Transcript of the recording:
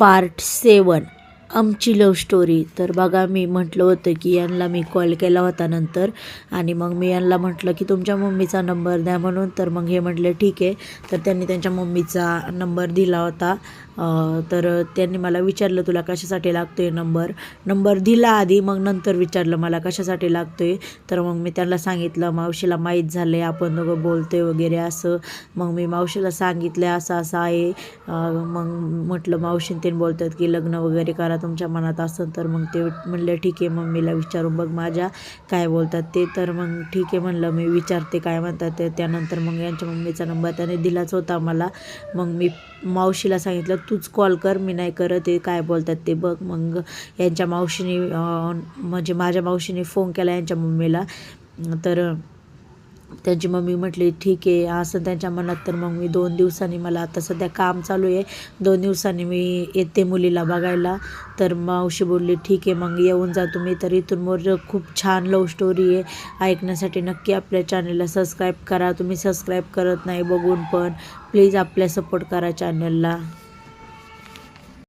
Part 7 आमची love story. तर बघा, मी म्हटलं होतं की यांना मी कॉल केला होता नंतर, आणि मग मी यांना म्हटलं की तुमच्या मम्मीचा नंबर द्या म्हणून. तर मग हे म्हटले ठीक आहे. तर त्यांनी त्यांच्या मम्मीचा नंबर दिला होता. तर त्यांनी मला विचारलं तुला कशासाठी लागतो आहे नंबर दिला आधी, मग नंतर विचारलं मला कशासाठी लागतो आहे. तर मग मी त्यांना सांगितलं मावशीला माहीत झालं आहे आपण दोघं बोलतो आहे वगैरे असं. मग मी मावशीला सांगितलं असं असं आहे. मग म्हटलं मावशीन ते बोलतात की लग्न वगैरे करा तुमच्या मनात असेल तर. मग ते म्हणले ठीक आहे, मम्मीला विचारून बघ माझ्या काय बोलतात ते. तर मग ठीक आहे म्हणलं, मी विचारते काय म्हणतात ते. त्यानंतर मग यांच्या मम्मीचा नंबर त्याने दिलाच होता मला. मग मी मावशीला सांगितलं तूच कॉल कर, मी नाही करत, ते काय बोलतात ते बघ. मग यांच्या मावशीने म्हणजे माझ्या मावशीने फोन केला यांच्या मम्मीला. तर त्यांची मम्मी म्हटली ठीक आहे असं त्यांच्या मनात. तर मग मी 2 दिवसांनी, मला आता सध्या काम चालू आहे, 2 दिवसांनी मी येते मुलीला बघायला. तर मावशी बोलली ठीक आहे मग येऊन जा तुम्ही. तर इथून मोर खूप छान लव्ह स्टोरी आहे. ऐकण्यासाठी नक्की आपल्या चॅनलला सबस्क्राईब करा. तुम्ही सबस्क्राईब करत नाही बघून पण प्लीज आपल्या सपोर्ट करा चॅनलला.